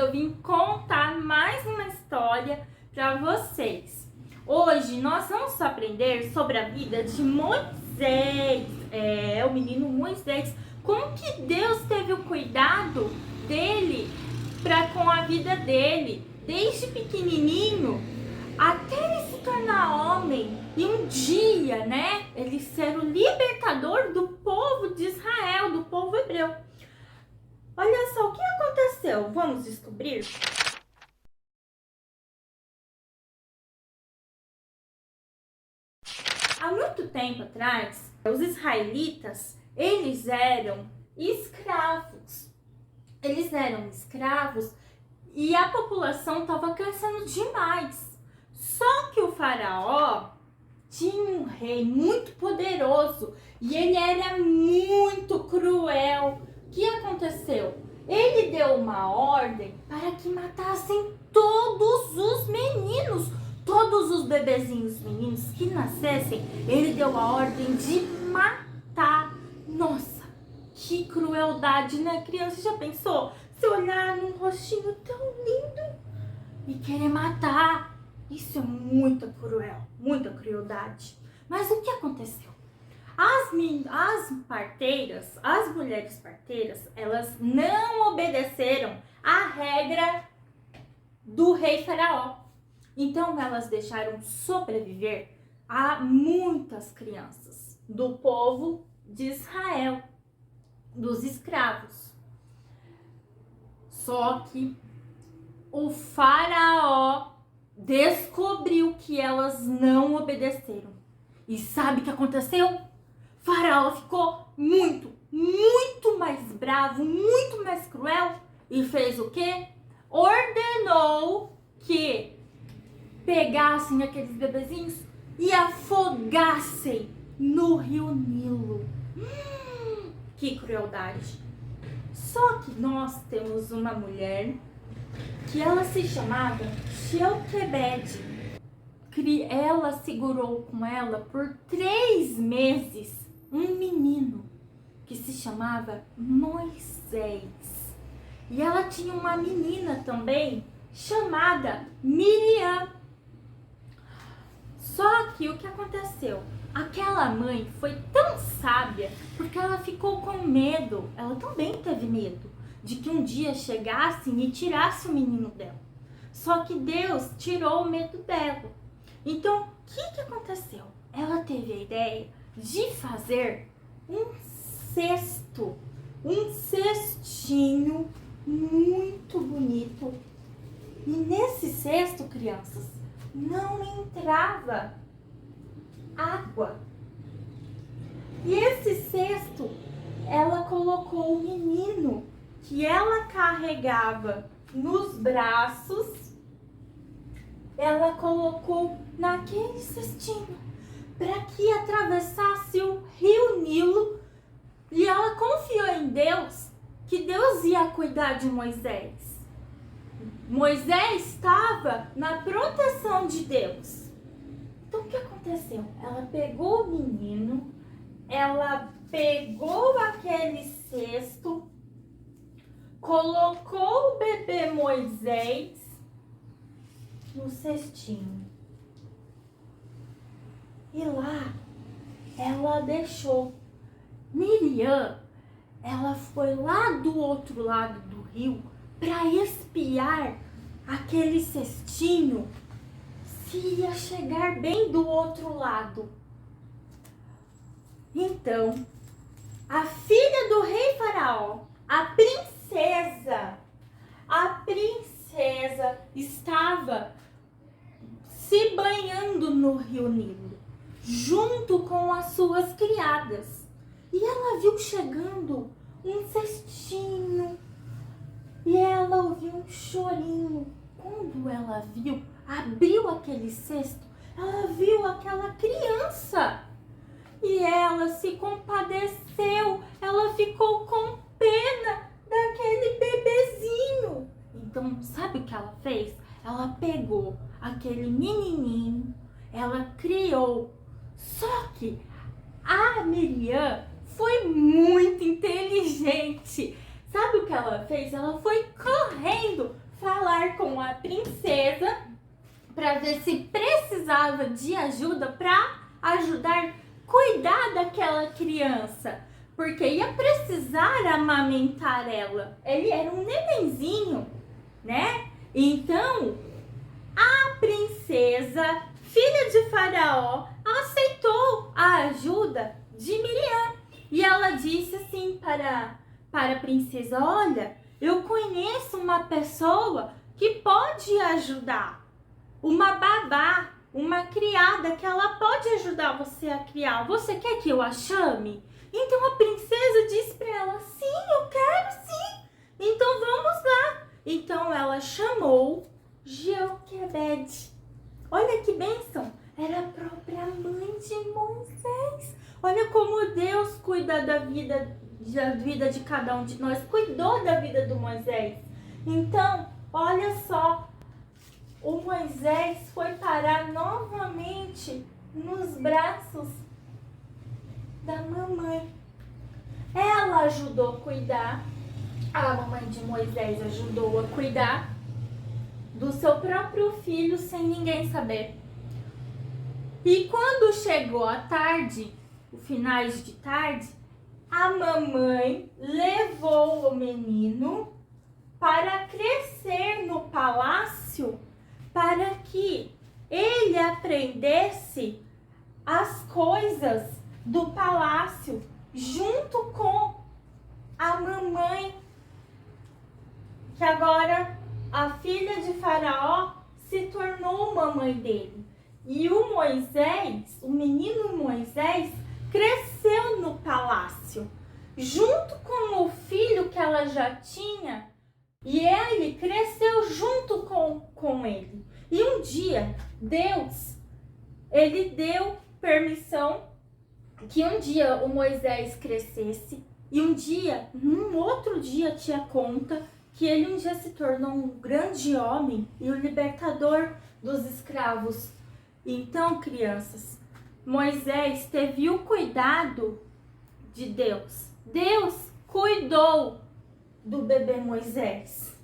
eu vim contar mais uma história para vocês. Hoje nós vamos aprender sobre a vida de Moisés, o menino Moisés, como que Deus teve o cuidado dele com a vida dele, desde pequenininho até ele se tornar homem e um dia, ele ser o libertador do povo de Israel, do povo hebreu. Olha só o que aconteceu, vamos descobrir? Há muito tempo atrás, os israelitas, eles eram escravos. E a população estava crescendo demais. Só que o faraó tinha um rei muito poderoso e ele era muito cruel. O que aconteceu? Ele deu uma ordem para que matassem todos os meninos, todos os bebezinhos meninos que nascessem. Ele deu a ordem de matar. Nossa, que crueldade, né? Criança, já pensou? Se olhar num rostinho tão lindo e querer matar. Isso é muita crueldade. Mas o que aconteceu? As parteiras, as mulheres parteiras, elas não obedeceram à regra do rei faraó. Então elas deixaram sobreviver a muitas crianças do povo de Israel, dos escravos. Só que o faraó descobriu que elas não obedeceram. E sabe o que aconteceu? O faraó ficou muito mais bravo, muito mais cruel. E fez o quê? Ordenou que pegassem aqueles bebezinhos e afogassem no rio Nilo. Que crueldade! Só que nós temos uma mulher que ela se chamava Joquebede. Ela segurou com ela por 3 meses um menino que se chamava Moisés. E ela tinha uma menina também chamada Miriam. Só que o que aconteceu? Aquela mãe foi tão sábia porque ela ficou com medo. Ela também teve medo de que um dia chegassem e tirassem o menino dela. Só que Deus tirou o medo dela. Então, o que aconteceu? Ela teve a ideia de fazer um cestinho muito bonito. E nesse cesto, crianças, não entrava água. E esse cesto, ela colocou o menino que ela carregava nos braços, ela colocou naquele cestinho para que atravessasse o rio Nilo. E ela confiou em Deus, que Deus ia cuidar de Moisés. Moisés estava na proteção de Deus. Então o que aconteceu? Ela pegou o menino, ela pegou aquele cesto, colocou o bebê Moisés no cestinho. E lá ela deixou. Miriam, ela foi lá do outro lado do rio para espiar aquele cestinho se ia chegar bem do outro lado. Então, a filha do rei faraó, a princesa estava se banhando no rio Nilo, junto com as suas criadas. E ela viu chegando um cestinho e ela ouviu um chorinho. Quando ela abriu aquele cesto, ela viu aquela criança. E ela se compadeceu, ela ficou com pena daquele bebezinho. Então, sabe o que ela fez? Ela pegou aquele menininho, ela criou. Só que a Miriam foi muito inteligente. Sabe o que ela fez? Ela foi correndo para ver se precisava de ajuda para ajudar cuidar daquela criança, porque ia precisar amamentar ela. Ele era um nenenzinho, né? Então, a princesa, filha de Faraó, aceitou a ajuda de Miriam. E ela disse assim para a princesa: olha, eu conheço uma pessoa que pode ajudar. Uma babá, uma criada que ela pode ajudar você a criar. Você quer que eu a chame? Então a princesa disse para ela: sim, eu quero sim. Então vamos lá. Então ela chamou Joquebede. Olha que bênção. Era a própria mãe de Moisés. Olha como Deus cuida da vida de cada um de nós. Cuidou da vida do Moisés. Então, olha só. O Moisés foi parar novamente nos braços da mamãe. Ela ajudou a cuidar, a mamãe de Moisés ajudou a cuidar do seu próprio filho sem ninguém saber. E quando chegou a tarde, os finais de tarde, a mamãe levou o menino para crescer no palácio, para que ele aprendesse as coisas do palácio junto com a mamãe, que agora a filha de Faraó se tornou mamãe dele. E o Moisés, o menino Moisés, cresceu no palácio, junto com o filho que ela já tinha. E ele cresceu junto com ele. E um dia, Deus, ele deu permissão que um dia o Moisés crescesse. E um dia, num outro dia, tinha conta que ele um dia se tornou um grande homem e o libertador dos escravos. Então, crianças, Moisés teve o cuidado de Deus. Deus cuidou do bebê Moisés.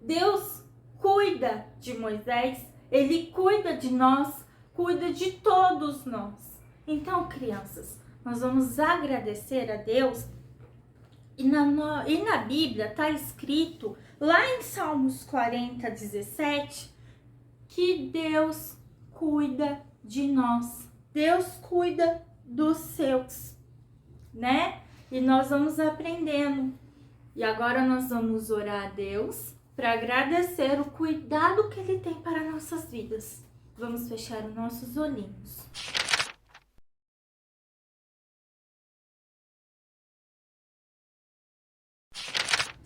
Deus cuida de Moisés, ele cuida de nós, cuida de todos nós. Então, crianças, nós vamos agradecer a Deus. E na Bíblia está escrito, lá em Salmos 40, 17, que Deus cuida de nós. Deus cuida dos seus, né? E nós vamos aprendendo. E agora nós vamos orar a Deus para agradecer o cuidado que Ele tem para nossas vidas. Vamos fechar os nossos olhinhos.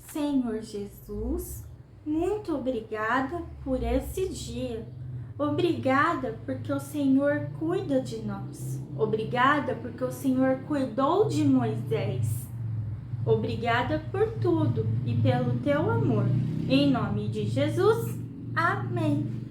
Senhor Jesus, muito obrigada por esse dia. Obrigada porque o Senhor cuida de nós. Obrigada porque o Senhor cuidou de Moisés. Obrigada por tudo e pelo teu amor. Em nome de Jesus, amém.